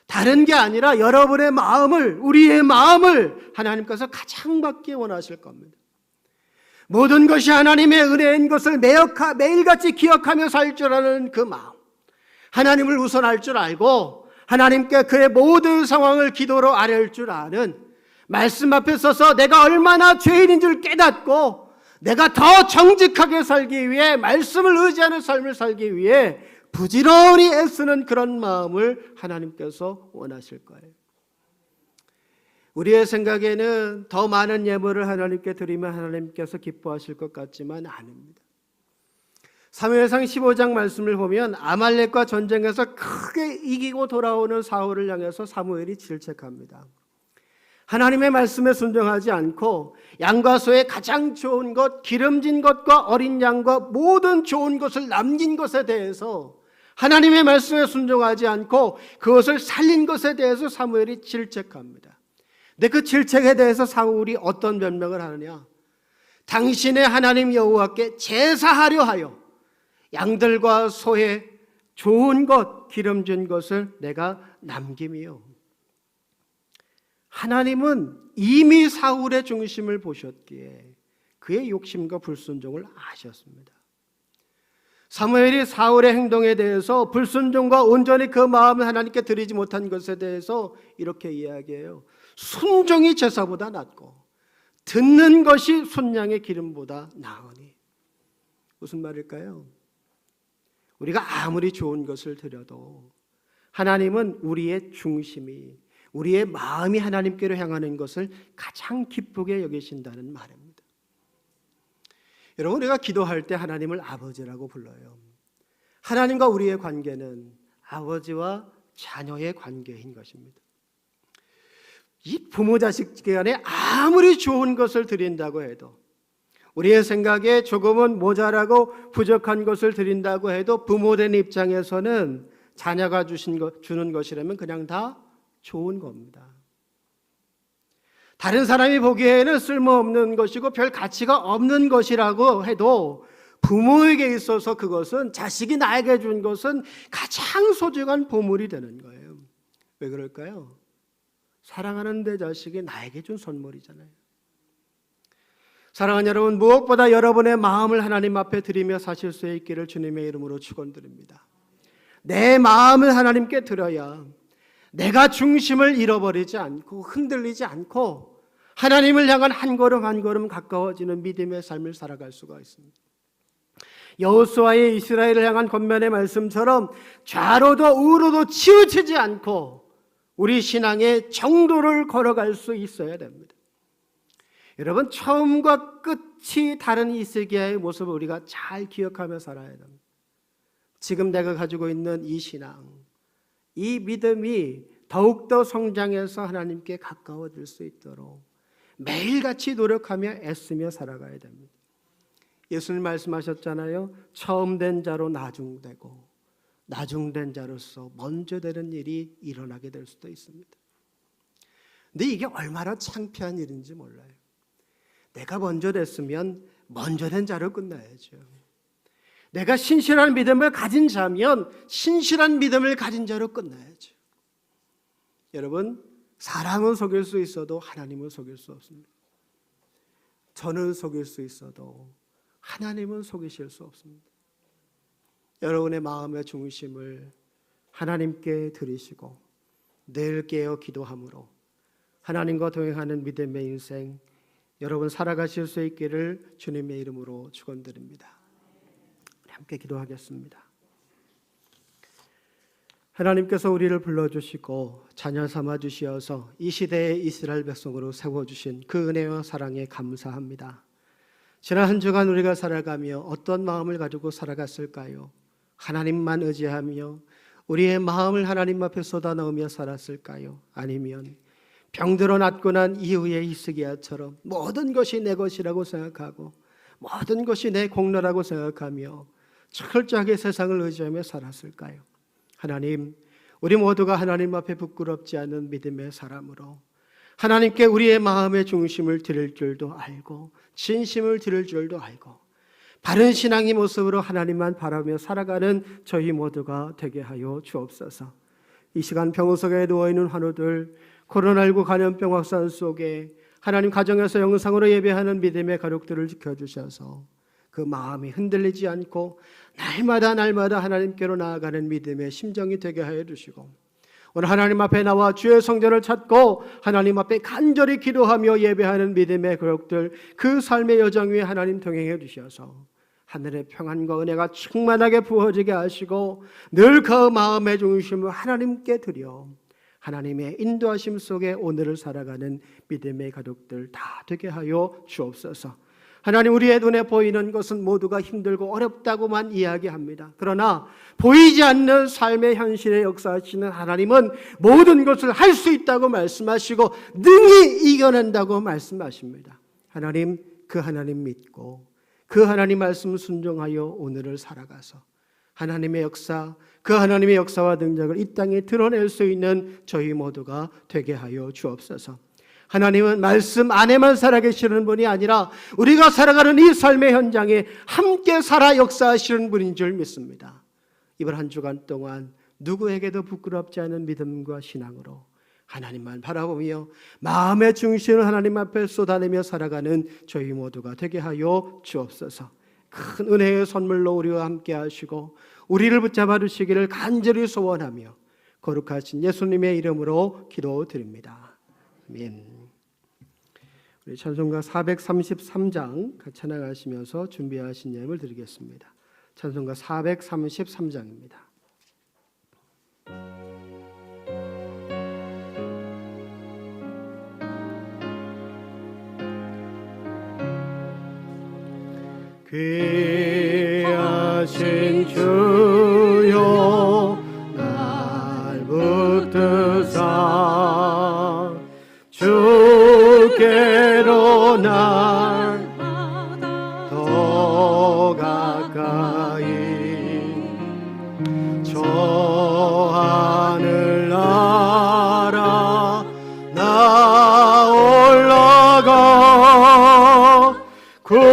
다른 게 아니라 여러분의 마음을, 우리의 마음을 하나님께서 가장 받기 원하실 겁니다. 모든 것이 하나님의 은혜인 것을 매일같이 기억하며 살 줄 아는 그 마음, 하나님을 우선할 줄 알고 하나님께 그의 모든 상황을 기도로 아뢰을 줄 아는, 말씀 앞에 서서 내가 얼마나 죄인인 줄 깨닫고 내가 더 정직하게 살기 위해, 말씀을 의지하는 삶을 살기 위해 부지런히 애쓰는 그런 마음을 하나님께서 원하실 거예요. 우리의 생각에는 더 많은 예물을 하나님께 드리면 하나님께서 기뻐하실 것 같지만 아닙니다. 사무엘상 15장 말씀을 보면 아말렉과 전쟁에서 크게 이기고 돌아오는 사울을 향해서 사무엘이 질책합니다. 하나님의 말씀에 순종하지 않고 양과 소의 가장 좋은 것, 기름진 것과 어린 양과 모든 좋은 것을 남긴 것에 대해서, 하나님의 말씀에 순종하지 않고 그것을 살린 것에 대해서 사무엘이 질책합니다. 근데 그 질책에 대해서 사울이 어떤 변명을 하느냐? 당신의 하나님 여호와께 제사하려 하여 양들과 소의 좋은 것, 기름진 것을 내가 남김이요. 하나님은 이미 사울의 중심을 보셨기에 그의 욕심과 불순종을 아셨습니다. 사무엘이 사울의 행동에 대해서, 불순종과 온전히 그 마음을 하나님께 드리지 못한 것에 대해서 이렇게 이야기해요. 순종이 제사보다 낫고 듣는 것이 순양의 기름보다 나으니. 무슨 말일까요? 우리가 아무리 좋은 것을 드려도 하나님은 우리의 중심이, 우리의 마음이 하나님께로 향하는 것을 가장 기쁘게 여기신다는 말입니다. 여러분, 우리가 기도할 때 하나님을 아버지라고 불러요. 하나님과 우리의 관계는 아버지와 자녀의 관계인 것입니다. 이 부모 자식 간에 아무리 좋은 것을 드린다고 해도, 우리의 생각에 조금은 모자라고 부족한 것을 드린다고 해도 부모된 입장에서는 자녀가 주는 것이라면 그냥 다 좋은 겁니다. 다른 사람이 보기에는 쓸모없는 것이고 별 가치가 없는 것이라고 해도 부모에게 있어서 그것은, 자식이 나에게 준 것은 가장 소중한 보물이 되는 거예요. 왜 그럴까요? 사랑하는 내 자식이 나에게 준 선물이잖아요. 사랑하는 여러분, 무엇보다 여러분의 마음을 하나님 앞에 드리며 사실 수 있기를 주님의 이름으로 축원드립니다. 내 마음을 하나님께 드려야 내가 중심을 잃어버리지 않고 흔들리지 않고 하나님을 향한 한 걸음 한 걸음 가까워지는 믿음의 삶을 살아갈 수가 있습니다. 여호수아의 이스라엘을 향한 권면의 말씀처럼 좌로도 우로도 치우치지 않고 우리 신앙의 정도를 걸어갈 수 있어야 됩니다. 여러분, 처음과 끝이 다른 히스기야의 모습을 우리가 잘 기억하며 살아야 됩니다. 지금 내가 가지고 있는 이 신앙, 이 믿음이 더욱더 성장해서 하나님께 가까워질 수 있도록 매일같이 노력하며 애쓰며 살아가야 됩니다. 예수님 말씀하셨잖아요. 처음 된 자로 나중되고 나중된 자로서 먼저 되는 일이 일어나게 될 수도 있습니다. 근데 이게 얼마나 창피한 일인지 몰라요. 내가 먼저 됐으면 먼저 된 자로 끝나야죠. 내가 신실한 믿음을 가진 자면 신실한 믿음을 가진 자로 끝나야죠. 여러분, 사람은 속일 수 있어도 하나님은 속일 수 없습니다. 저는 속일 수 있어도 하나님은 속이실 수 없습니다. 여러분의 마음의 중심을 하나님께 드리시고 늘 깨어 기도함으로 하나님과 동행하는 믿음의 인생 여러분 살아가실 수 있기를 주님의 이름으로 축원드립니다. 함께 기도하겠습니다. 하나님께서 우리를 불러주시고 자녀 삼아 주시어서 이 시대의 이스라엘 백성으로 세워주신 그 은혜와 사랑에 감사합니다. 지난 한 주간 우리가 살아가며 어떤 마음을 가지고 살아갔을까요? 하나님만 의지하며 우리의 마음을 하나님 앞에 쏟아넣으며 살았을까요? 아니면 병들어 낫고 난 이후의 히스기야처럼 모든 것이 내 것이라고 생각하고 모든 것이 내 공로라고 생각하며 철저하게 세상을 의지하며 살았을까요? 하나님, 우리 모두가 하나님 앞에 부끄럽지 않은 믿음의 사람으로 하나님께 우리의 마음의 중심을 드릴 줄도 알고 진심을 드릴 줄도 알고 바른 신앙의 모습으로 하나님만 바라며 살아가는 저희 모두가 되게 하여 주옵소서. 이 시간 병원 속에 누워있는 환우들, 코로나19 감염병 확산 속에 하나님 가정에서 영상으로 예배하는 믿음의 가족들을 지켜주셔서 그 마음이 흔들리지 않고 날마다 하나님께로 나아가는 믿음의 심정이 되게 하여 주시고, 오늘 하나님 앞에 나와 주의 성전을 찾고 하나님 앞에 간절히 기도하며 예배하는 믿음의 가족들, 그 삶의 여정 위에 하나님 동행해 주셔서 하늘의 평안과 은혜가 충만하게 부어지게 하시고 늘 그 마음의 중심을 하나님께 드려 하나님의 인도하심 속에 오늘을 살아가는 믿음의 가족들 다 되게 하여 주옵소서. 하나님, 우리의 눈에 보이는 것은 모두가 힘들고 어렵다고만 이야기합니다. 그러나 보이지 않는 삶의 현실에 역사하시는 하나님은 모든 것을 할 수 있다고 말씀하시고 능히 이겨낸다고 말씀하십니다. 하나님, 그 하나님 믿고 그 하나님 말씀 순종하여 오늘을 살아가서 하나님의 역사, 그 하나님의 역사와 능력을 이 땅에 드러낼 수 있는 저희 모두가 되게 하여 주옵소서. 하나님은 말씀 안에만 살아계시는 분이 아니라 우리가 살아가는 이 삶의 현장에 함께 살아 역사하시는 분인 줄 믿습니다. 이번 한 주간 동안 누구에게도 부끄럽지 않은 믿음과 신앙으로 하나님만 바라보며 마음의 중심을 하나님 앞에 쏟아내며 살아가는 저희 모두가 되게 하여 주옵소서. 큰 은혜의 선물로 우리와 함께 하시고 우리를 붙잡아 주시기를 간절히 소원하며 거룩하신 예수님의 이름으로 기도드립니다. 아멘. 우리 찬송가 433장 같이 찬양하시면서 준비하신 예물 드리겠습니다. 찬송가 433장입니다. 귀하신 주여 날 붙드사 주께로 날 더 가까이 저 하늘 나라 나 올라가 구주의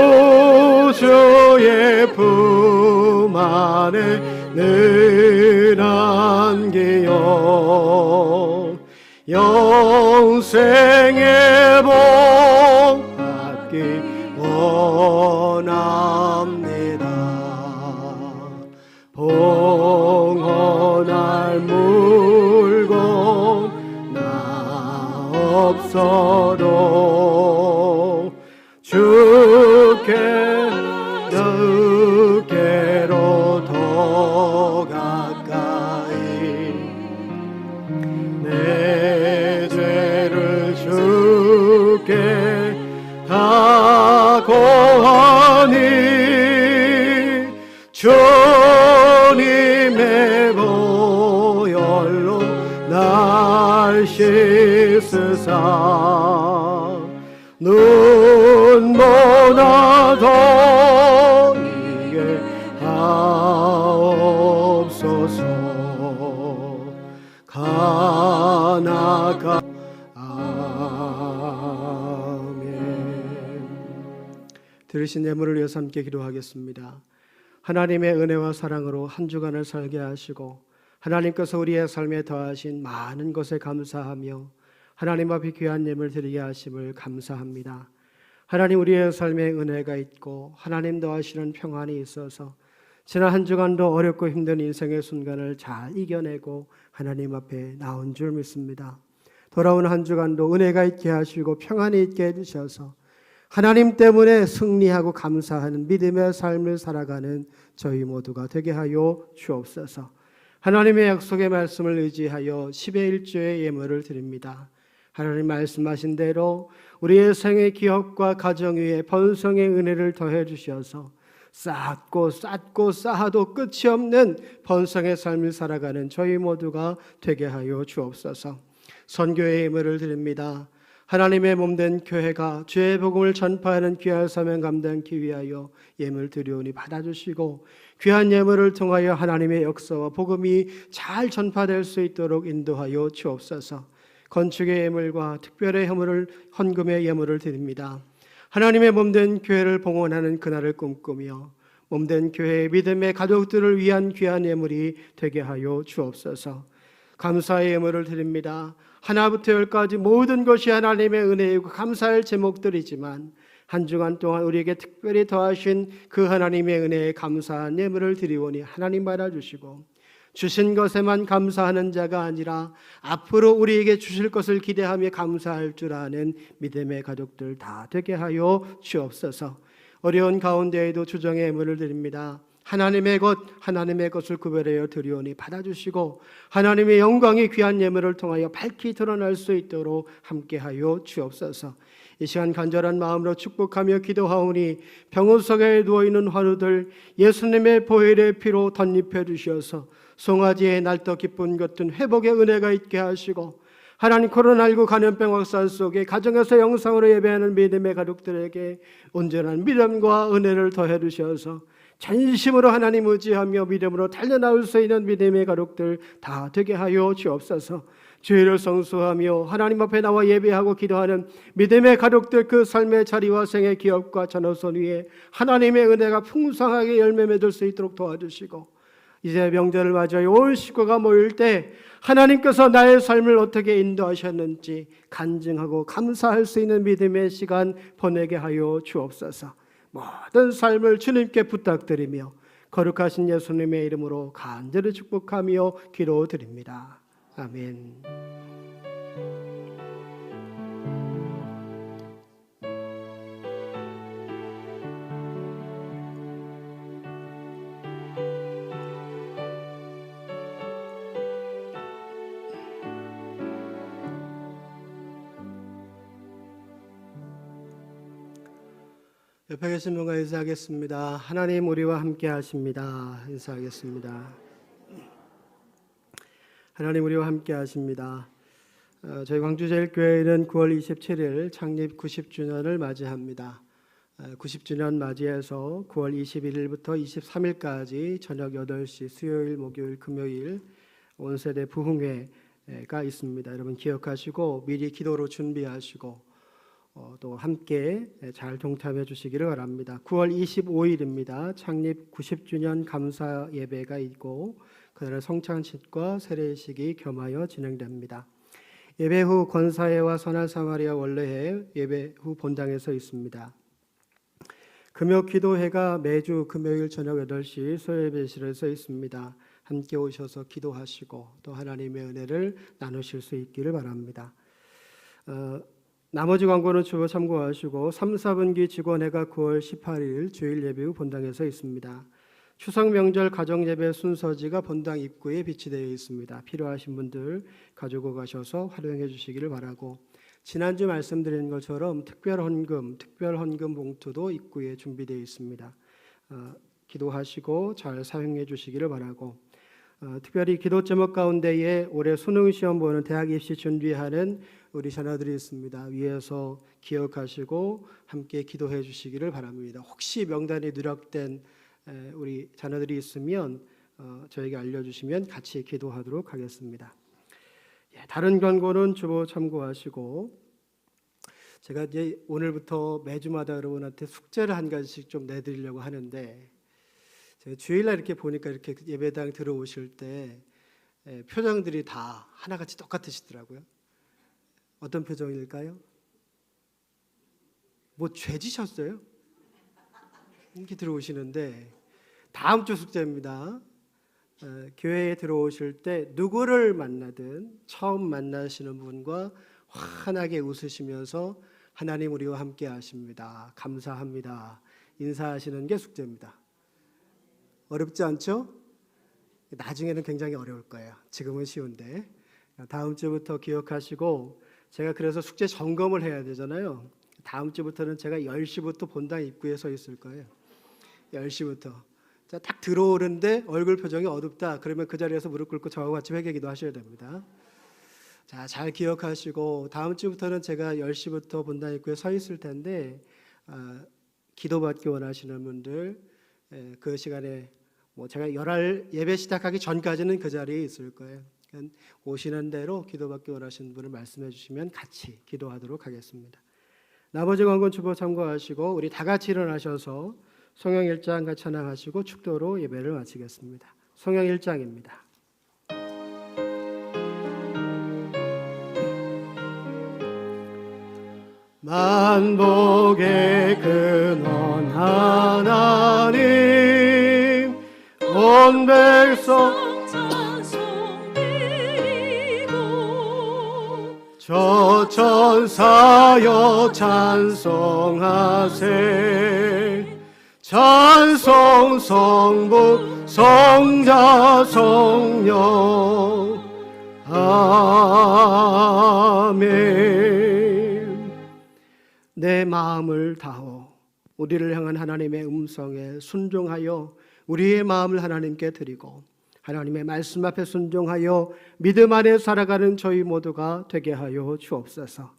품 안에 늘 안기요 영생의 복 받기 원합니다. 봉헌할 물건 나 없어도 주께로 더 가까이 내 죄를 주께 다 고하니 주님의 보혈로 날 씻으사 눈 모나도 이게 하옵소서. 가나가 아멘. 들으신 예물을 위해서 함께 기도하겠습니다. 하나님의 은혜와 사랑으로 한 주간을 살게 하시고 하나님께서 우리의 삶에 더하신 많은 것에 감사하며 하나님 앞에 귀한 예물 드리게 하심을 감사합니다. 하나님, 우리의 삶에 은혜가 있고 하나님 더하시는 평안이 있어서 지난 한 주간도 어렵고 힘든 인생의 순간을 잘 이겨내고 하나님 앞에 나온 줄 믿습니다. 돌아온 한 주간도 은혜가 있게 하시고 평안이 있게 해주셔서 하나님 때문에 승리하고 감사하는 믿음의 삶을 살아가는 저희 모두가 되게 하여 주옵소서. 하나님의 약속의 말씀을 의지하여 10의 1조의 예물을 드립니다. 하나님 말씀하신 대로 우리의 생의 기업과 가정 위에 번성의 은혜를 더해 주셔서 쌓고 쌓아도 끝이 없는 번성의 삶을 살아가는 저희 모두가 되게 하여 주옵소서. 선교의 예물을 드립니다. 하나님의 몸된 교회가 주의 복음을 전파하는 귀한 사명 감당하기 위하여 예물 드리오니 받아주시고 귀한 예물을 통하여 하나님의 역사와 복음이 잘 전파될 수 있도록 인도하여 주옵소서. 건축의 예물과 특별의 헌금의 예물을 드립니다. 하나님의 몸된 교회를 봉헌하는 그날을 꿈꾸며 몸된 교회의 믿음의 가족들을 위한 귀한 예물이 되게 하여 주옵소서. 감사의 예물을 드립니다. 하나부터 열까지 모든 것이 하나님의 은혜이고 감사할 제목들이지만 한 주간 동안 우리에게 특별히 더하신 그 하나님의 은혜에 감사한 예물을 드리오니 하나님 받아주시고 주신 것에만 감사하는 자가 아니라 앞으로 우리에게 주실 것을 기대하며 감사할 줄 아는 믿음의 가족들 다 되게 하여 주옵소서. 어려운 가운데에도 주정의 예물을 드립니다. 하나님의 것을 구별하여 드리오니 받아주시고 하나님의 영광이 귀한 예물을 통하여 밝히 드러날 수 있도록 함께하여 주옵소서. 이 시간 간절한 마음으로 축복하며 기도하오니 병원 속에 누워있는 환우들 예수님의 보혈의 피로 덧입혀 주셔서 송아지의 날더 기쁜 같은 회복의 은혜가 있게 하시고 하나님 코로나19 감염병 확산 속에 가정에서 영상으로 예배하는 믿음의 가족들에게 온전한 믿음과 은혜를 더해 주셔서 전심으로 하나님 의지하며 믿음으로 달려나올 수 있는 믿음의 가족들 다 되게 하여 주옵소서. 주의를 성수하며 하나님 앞에 나와 예배하고 기도하는 믿음의 가족들 그 삶의 자리와 생의 기업과 전후선 위에 하나님의 은혜가 풍성하게 열매 맺을 수 있도록 도와주시고 이제 명절을 맞이하여 온 식구가 모일 때 하나님께서 나의 삶을 어떻게 인도하셨는지 간증하고 감사할 수 있는 믿음의 시간 보내게 하여 주옵소서. 모든 삶을 주님께 부탁드리며 거룩하신 예수님의 이름으로 간절히 축복하며 기도드립니다. 아멘. 옆에 계신 분과 인사하겠습니다. 하나님 우리와 함께 하십니다. 인사하겠습니다. 하나님 우리와 함께 하십니다. 저희 광주제일교회는 9월 27일 창립 90주년을 맞이합니다. 90주년 맞이해서 9월 21일부터 23일까지 저녁 8시 수요일, 목요일, 금요일 온세대 부흥회가 있습니다. 여러분 기억하시고 미리 기도로 준비하시고 또 함께 잘 동참해 주시기를 바랍니다. 9월 25일입니다. 창립 90주년 감사 예배가 있고 그날 성찬식과 세례식이 겸하여 진행됩니다. 예배 후 권사회와 선한 사마리아 원례회 예배 후 본당에서 있습니다. 금요 기도회가 매주 금요일 저녁 8시 소예배실에서 있습니다. 함께 오셔서 기도하시고 또 하나님의 은혜를 나누실 수 있기를 바랍니다. 나머지 광고는 주로 참고하시고 3, 4분기 직원회가 9월 18일 주일 예배 후 본당에서 있습니다. 추석 명절 가정 예배 순서지가 본당 입구에 비치되어 있습니다. 필요하신 분들 가지고 가셔서 활용해 주시기를 바라고 지난주 말씀드린 것처럼 특별 헌금 봉투도 입구에 준비되어 있습니다. 기도하시고 잘 사용해 주시기를 바라고 특별히 기도 제목 가운데에 올해 수능 시험 보는 대학 입시 준비하는 우리 자녀들이 있습니다. 위에서 기억하시고 함께 기도해 주시기를 바랍니다. 혹시 명단에 누락된 우리 자녀들이 있으면 저에게 알려주시면 같이 기도하도록 하겠습니다. 다른 광고는 주보 참고하시고 제가 이제 오늘부터 매주마다 여러분한테 숙제를 한 가지씩 좀 내드리려고 하는데 제가 주일날 이렇게 보니까 이렇게 예배당 들어오실 때 표정들이 다 하나같이 똑같으시더라고요. 어떤 표정일까요? 뭐 죄지셨어요? 이렇게 들어오시는데 다음 주 숙제입니다. 교회에 들어오실 때 누구를 만나든 처음 만나시는 분과 환하게 웃으시면서 하나님 우리와 함께 하십니다. 감사합니다. 인사하시는 게 숙제입니다. 어렵지 않죠? 나중에는 굉장히 어려울 거예요. 지금은 쉬운데 다음 주부터 기억하시고, 제가 그래서 숙제 점검을 해야 되잖아요. 다음 주부터는 제가 10시부터 본당 입구에 서 있을 거예요. 10시부터. 자, 딱 들어오는데 얼굴 표정이 어둡다. 그러면 그 자리에서 무릎 꿇고 저와 같이 회개기도 하셔야 됩니다. 자, 잘 기억하시고 다음 주부터는 제가 10시부터 본당 입구에 서 있을 텐데, 기도받기 원하시는 분들 그 시간에 제가 열할 예배 시작하기 전까지는 그 자리에 있을 거예요. 그러니까 오시는 대로 기도받기 원하시는 분을 말씀해 주시면 같이 기도하도록 하겠습니다. 나머지 권고 주보 참고하시고 우리 다 같이 일어나셔서 성경 1장 같이 찬양하시고 축도로 예배를 마치겠습니다. 성경 1장입니다. 만복의 근원 하나님, 온 백성 찬송 드리고, 저 천사여 찬송하세. 찬송 성부 성자 성령 아멘. 내 마음을 다하오 우리를 향한 하나님의 음성에 순종하여 우리의 마음을 하나님께 드리고 하나님의 말씀 앞에 순종하여 믿음 안에 살아가는 저희 모두가 되게 하여 주옵소서.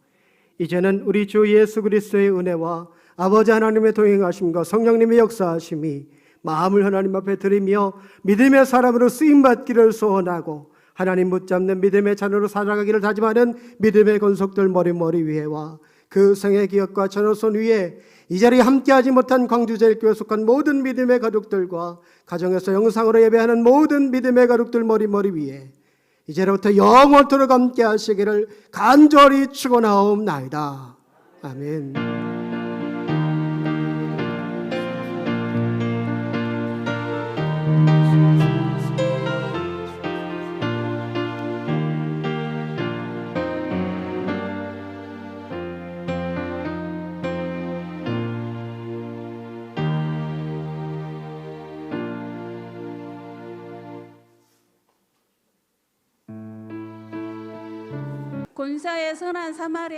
이제는 우리 주 예수 그리스도의 은혜와 아버지 하나님의 동행하심과 성령님의 역사하심이 마음을 하나님 앞에 드리며 믿음의 사람으로 쓰임받기를 소원하고 하나님 붙잡는 믿음의 자녀로 살아가기를 다짐하는 믿음의 권속들 머리 위에와 그 성의 기업과 전호선 위에 이 자리에 함께하지 못한 광주제일교회 속한 모든 믿음의 가족들과 가정에서 영상으로 예배하는 모든 믿음의 가족들 머리 위에 이제로부터 영원토록 함께 하시기를 간절히 축원하옵나이다. 아멘. 본사의 선한 사마리아